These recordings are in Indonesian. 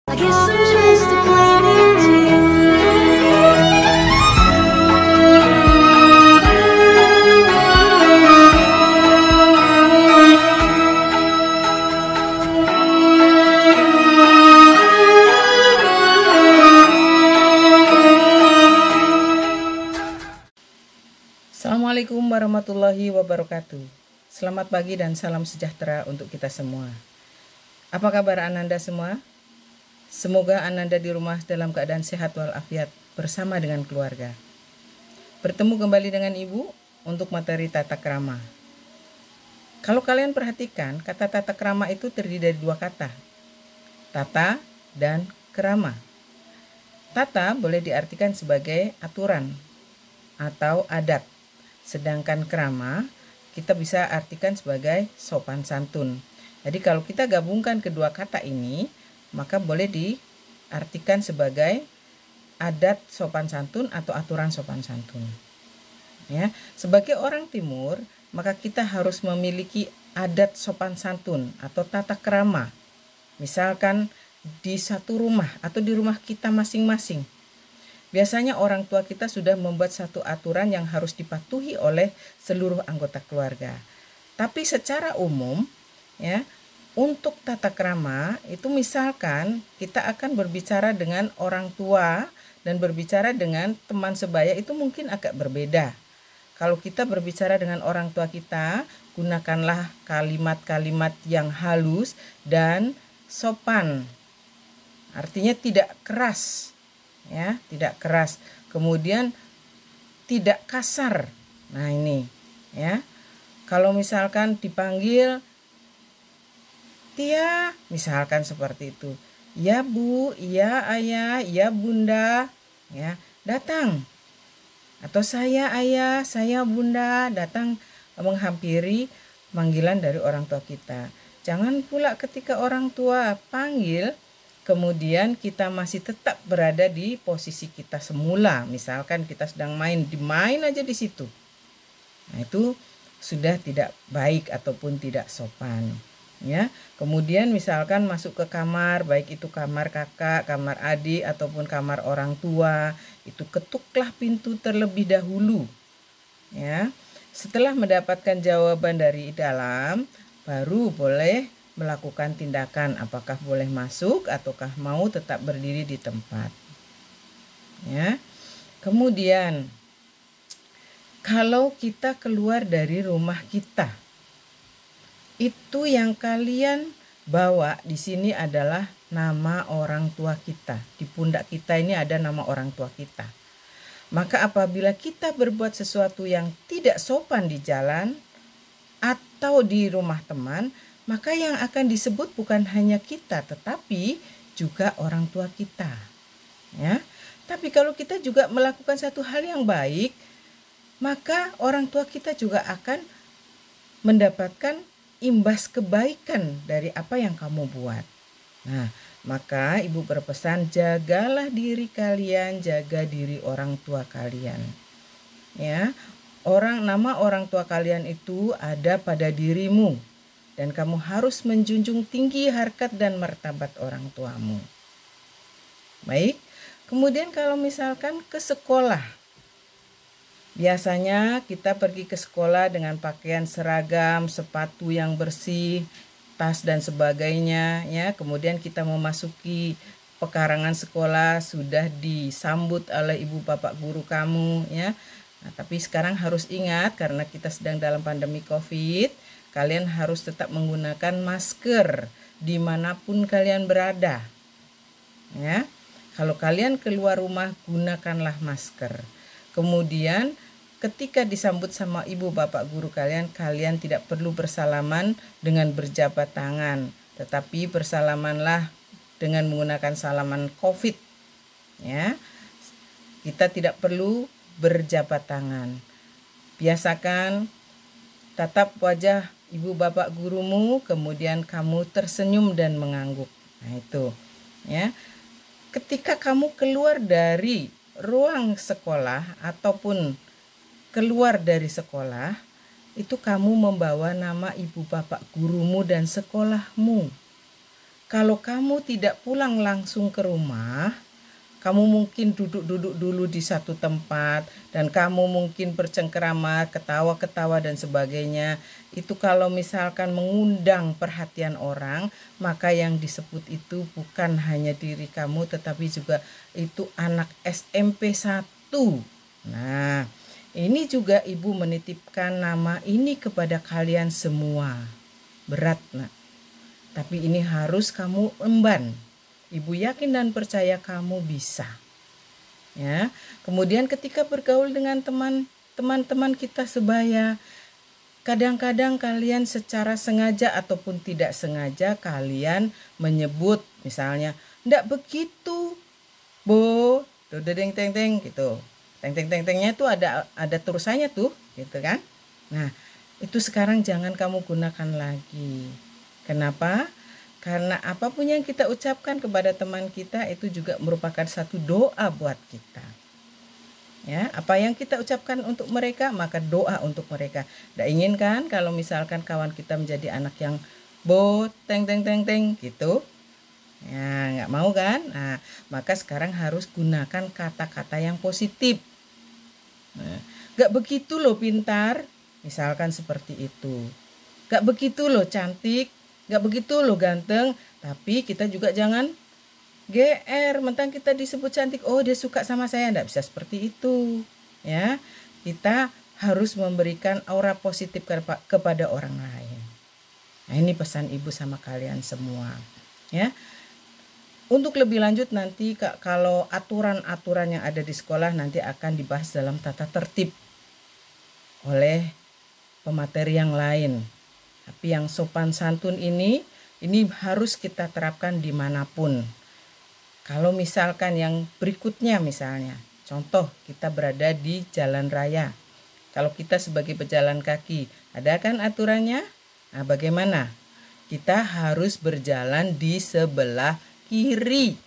I guess I'm just a plain Assalamualaikum warahmatullahi wabarakatuh. Selamat pagi dan salam sejahtera untuk kita semua. Apa kabar Ananda semua? Semoga Ananda di rumah dalam keadaan sehat walafiat bersama dengan keluarga. Bertemu kembali dengan Ibu untuk materi tata krama. Kalau kalian perhatikan, kata tata krama itu terdiri dari dua kata, tata dan krama. Tata boleh diartikan sebagai aturan atau adat. Sedangkan krama kita bisa artikan sebagai sopan santun. Jadi kalau kita gabungkan kedua kata ini, maka boleh diartikan sebagai adat sopan santun atau aturan sopan santun. Ya, sebagai orang Timur, maka kita harus memiliki adat sopan santun atau tata krama. Misalkan di satu rumah atau di rumah kita masing-masing. Biasanya orang tua kita sudah membuat satu aturan yang harus dipatuhi oleh seluruh anggota keluarga. Tapi secara umum, ya, untuk tata krama itu misalkan kita akan berbicara dengan orang tua dan berbicara dengan teman sebaya itu mungkin agak berbeda. Kalau kita berbicara dengan orang tua kita, gunakanlah kalimat-kalimat yang halus dan sopan. Artinya tidak keras. Ya, tidak keras. Kemudian tidak kasar. Nah, ini ya. Kalau misalkan dipanggil Tia, misalkan seperti itu. Ya Bu, ya Ayah, ya Bunda, ya, datang. Atau saya Ayah, saya Bunda, datang menghampiri panggilan dari orang tua kita. Jangan pula ketika orang tua panggil kemudian kita masih tetap berada di posisi kita semula. Misalkan kita sedang main aja di situ. Nah, itu sudah tidak baik ataupun tidak sopan. Ya, kemudian misalkan masuk ke kamar, baik itu kamar kakak, kamar adik ataupun kamar orang tua, itu ketuklah pintu terlebih dahulu. Ya, setelah mendapatkan jawaban dari dalam, baru boleh melakukan tindakan apakah boleh masuk ataukah mau tetap berdiri di tempat. Ya. Kemudian kalau kita keluar dari rumah kita, itu yang kalian bawa di sini adalah nama orang tua kita. Di pundak kita ini ada nama orang tua kita. Maka apabila kita berbuat sesuatu yang tidak sopan di jalan atau di rumah teman, maka yang akan disebut bukan hanya kita, tetapi juga orang tua kita. Ya. Tapi kalau kita juga melakukan satu hal yang baik, maka orang tua kita juga akan mendapatkan imbas kebaikan dari apa yang kamu buat. Nah, maka Ibu berpesan, jagalah diri kalian, jaga diri orang tua kalian. Ya, nama orang tua kalian itu ada pada dirimu. Dan kamu harus menjunjung tinggi harkat dan martabat orang tuamu. Baik, kemudian kalau misalkan ke sekolah. Biasanya kita pergi ke sekolah dengan pakaian seragam, sepatu yang bersih, tas dan sebagainya. Ya, kemudian kita memasuki pekarangan sekolah, sudah disambut oleh ibu bapak guru kamu. Ya. Nah, tapi sekarang harus ingat karena kita sedang dalam pandemi COVID, kalian harus tetap menggunakan masker dimanapun kalian berada. Ya, kalau kalian keluar rumah gunakanlah masker. Kemudian ketika disambut sama ibu bapak guru kalian, kalian tidak perlu bersalaman dengan berjabat tangan, tetapi bersalamanlah dengan menggunakan salaman COVID. Ya, kita tidak perlu berjabat tangan. Biasakan tatap wajah ibu bapak gurumu, kemudian kamu tersenyum dan mengangguk. Nah, itu ya. Ketika kamu keluar dari ruang sekolah ataupun keluar dari sekolah, itu kamu membawa nama ibu bapak gurumu dan sekolahmu. Kalau kamu tidak pulang langsung ke rumah, kamu mungkin duduk-duduk dulu di satu tempat dan kamu mungkin bercengkerama, ketawa-ketawa dan sebagainya. Itu kalau misalkan mengundang perhatian orang, maka yang disebut itu bukan hanya diri kamu tetapi juga itu anak SMP 1. Nah, ini juga ibu menitipkan nama ini kepada kalian semua. Berat, nak. Tapi ini harus kamu emban. Ibu yakin dan percaya kamu bisa. Ya. Kemudian ketika bergaul dengan teman-teman kita sebaya, kadang-kadang kalian secara sengaja ataupun tidak sengaja kalian menyebut misalnya, "Ndak begitu, Bo." Deng teng teng gitu. Teng teng teng tengnya itu ada tulisannya tuh, gitu kan? Nah, itu sekarang jangan kamu gunakan lagi. Kenapa? Karena apapun yang kita ucapkan kepada teman kita itu juga merupakan satu doa buat kita. Ya, apa yang kita ucapkan untuk mereka, maka doa untuk mereka. Tidak inginkan kalau misalkan kawan kita menjadi anak yang bo teng teng teng teng gitu. Ya, nggak mau kan? Nah, maka sekarang harus gunakan kata-kata yang positif. Nah, nggak begitu loh pintar, misalkan seperti itu. Nggak begitu loh cantik. Gak begitu loh ganteng, tapi kita juga jangan GR, mentang kita disebut cantik, oh dia suka sama saya, nggak bisa seperti itu. Ya, kita harus memberikan aura positif kepada orang lain. Nah, ini pesan ibu sama kalian semua. Ya, untuk lebih lanjut nanti kalau aturan-aturan yang ada di sekolah nanti akan dibahas dalam tata tertib oleh pemateri yang lain. Tapi yang sopan santun ini harus kita terapkan dimanapun. Kalau misalkan yang berikutnya misalnya, contoh kita berada di jalan raya. Kalau kita sebagai pejalan kaki, ada kan aturannya? Nah, bagaimana? Kita harus berjalan di sebelah kiri.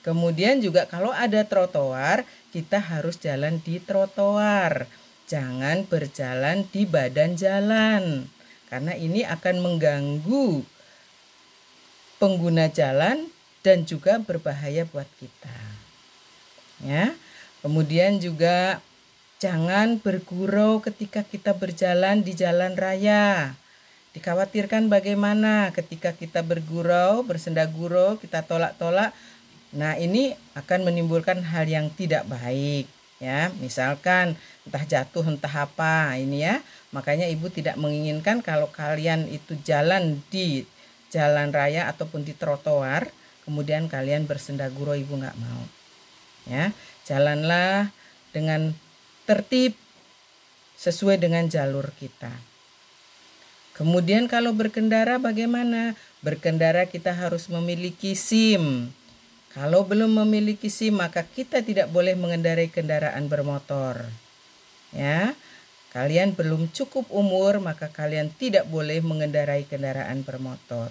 Kemudian juga kalau ada trotoar, kita harus jalan di trotoar. Jangan berjalan di badan jalan. Karena ini akan mengganggu pengguna jalan dan juga berbahaya buat kita. Ya. Kemudian juga jangan bergurau ketika kita berjalan di jalan raya. Dikhawatirkan bagaimana ketika kita bergurau, bersenda gurau, kita tolak-tolak. Nah, ini akan menimbulkan hal yang tidak baik. Ya, misalkan entah jatuh entah apa ini ya. Makanya ibu tidak menginginkan kalau kalian itu jalan di jalan raya ataupun di trotoar, kemudian kalian bersenda gurau, ibu nggak mau. Ya, jalanlah dengan tertib sesuai dengan jalur kita. Kemudian kalau berkendara bagaimana? Berkendara kita harus memiliki SIM. Kalau belum memiliki SIM maka kita tidak boleh mengendarai kendaraan bermotor. Ya, kalian belum cukup umur maka kalian tidak boleh mengendarai kendaraan bermotor.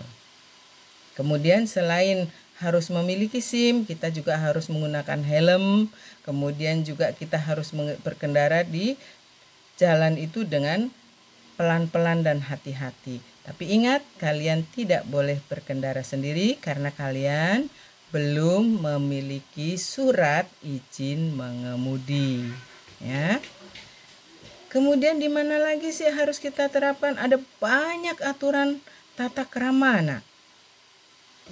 Kemudian selain harus memiliki SIM, kita juga harus menggunakan helm. Kemudian juga kita harus berkendara di jalan itu dengan pelan-pelan dan hati-hati. Tapi ingat, kalian tidak boleh berkendara sendiri karena kalian belum memiliki surat izin mengemudi. Ya. Kemudian di mana lagi sih harus kita terapkan? Ada banyak aturan tata krama, nak.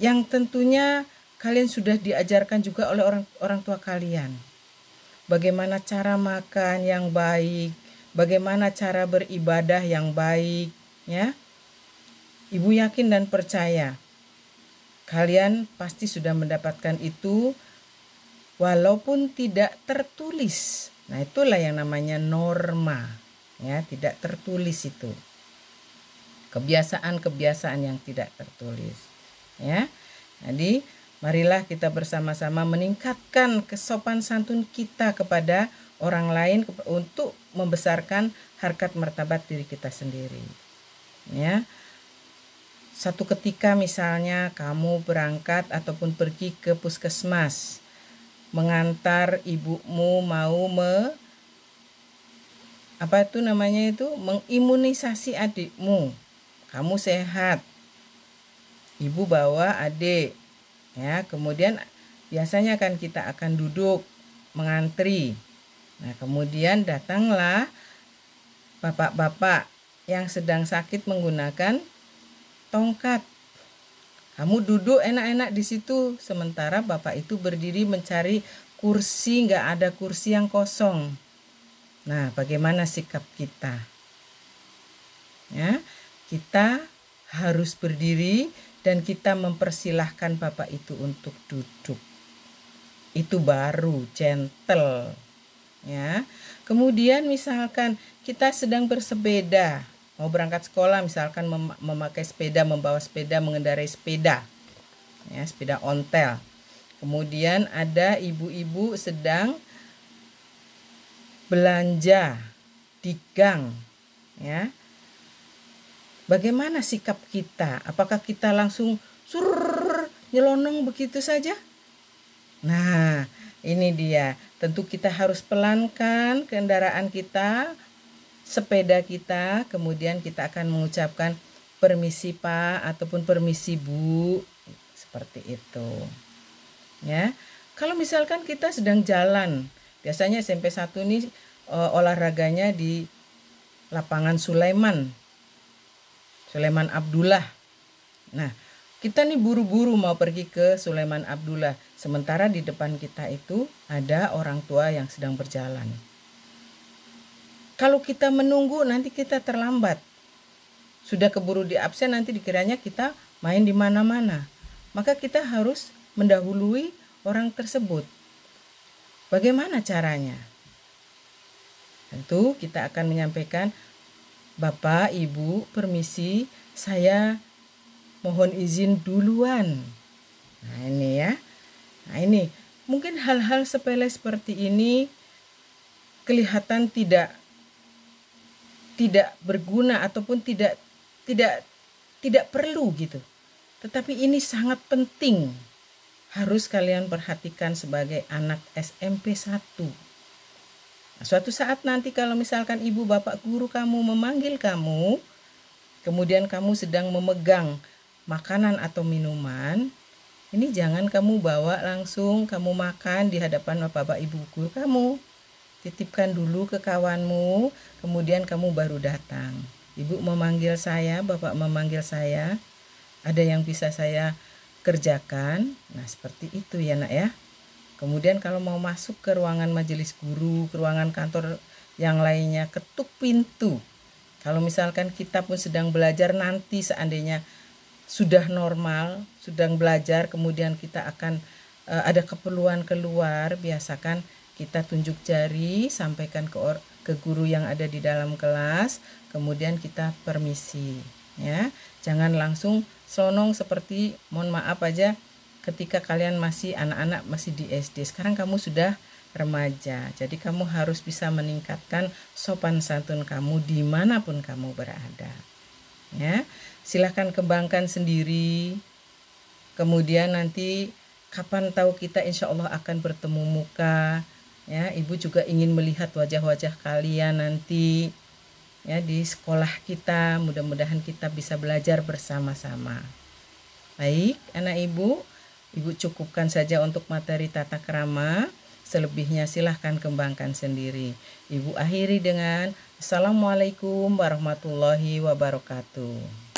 Yang tentunya kalian sudah diajarkan juga oleh orang tua kalian. Bagaimana cara makan yang baik, bagaimana cara beribadah yang baik, ya. Ibu yakin dan percaya kalian pasti sudah mendapatkan itu walaupun tidak tertulis. Nah, itulah yang namanya norma, ya, tidak tertulis itu. Kebiasaan-kebiasaan yang tidak tertulis, ya. Jadi, marilah kita bersama-sama meningkatkan kesopan santun kita kepada orang lain untuk membesarkan harkat martabat diri kita sendiri. Ya. Satu ketika misalnya kamu berangkat ataupun pergi ke puskesmas mengantar ibumu mau mengimunisasi adikmu. Kamu sehat. ibu bawa adik. Ya, kemudian biasanya kan kita akan duduk mengantri. Nah, kemudian datanglah bapak-bapak yang sedang sakit menggunakan tongkat. Kamu duduk enak-enak di situ, sementara bapak itu berdiri mencari kursi, nggak ada kursi yang kosong. Nah, bagaimana sikap kita? Ya, kita harus berdiri dan kita mempersilahkan bapak itu untuk duduk. Itu baru gentle. Ya. Kemudian misalkan kita sedang bersepeda, mau berangkat sekolah, misalkan memakai sepeda, membawa sepeda, mengendarai sepeda. Ya, sepeda ontel. Kemudian ada ibu-ibu sedang belanja di gang. Ya. Bagaimana sikap kita? Apakah kita langsung nyelonong begitu saja? Nah, ini dia. Tentu kita harus pelankan kendaraan kita, sepeda kita, kemudian kita akan mengucapkan permisi Pak ataupun permisi Bu, seperti itu. Ya. Kalau misalkan kita sedang jalan, biasanya SMP 1 ini olahraganya di lapangan Sulaiman Abdullah. Nah, kita nih buru-buru mau pergi ke Sulaiman Abdullah. Sementara di depan kita itu ada orang tua yang sedang berjalan. Kalau kita menunggu nanti kita terlambat. Sudah keburu di absen nanti dikiranya kita main di mana-mana. Maka kita harus mendahului orang tersebut. Bagaimana caranya? Tentu kita akan menyampaikan, Bapak, Ibu, permisi, saya mohon izin duluan. Nah ini ya. Nah ini mungkin hal-hal sepele seperti ini kelihatan tidak berguna ataupun tidak perlu gitu. Tetapi ini sangat penting. Harus kalian perhatikan sebagai anak SMP 1. Nah, suatu saat nanti kalau misalkan ibu bapak guru kamu memanggil kamu, kemudian kamu sedang memegang makanan atau minuman, ini jangan kamu bawa langsung kamu makan di hadapan bapak ibu guru kamu. Titipkan dulu ke kawanmu, kemudian kamu baru datang. Ibu memanggil saya, bapak memanggil saya, ada yang bisa saya kerjakan. Nah seperti itu ya nak ya. Kemudian kalau mau masuk ke ruangan majelis guru, ke ruangan kantor yang lainnya, ketuk pintu. Kalau misalkan kita pun sedang belajar nanti seandainya sudah normal, sedang belajar, kemudian kita akan ada keperluan keluar, biasakan kita tunjuk jari, sampaikan ke guru yang ada di dalam kelas, kemudian kita permisi. Ya, jangan langsung selonong seperti, mohon maaf aja, ketika kalian masih anak-anak, masih di SD. Sekarang kamu sudah remaja, jadi kamu harus bisa meningkatkan sopan santun kamu dimanapun kamu berada. Ya, silahkan kembangkan sendiri. Kemudian nanti kapan tahu kita insya Allah akan bertemu muka. Ya, ibu juga ingin melihat wajah-wajah kalian nanti ya di sekolah kita. Mudah-mudahan kita bisa belajar bersama-sama. Baik, anak ibu cukupkan saja untuk materi tata krama. Selebihnya silahkan kembangkan sendiri. Ibu akhiri dengan Assalamualaikum warahmatullahi wabarakatuh.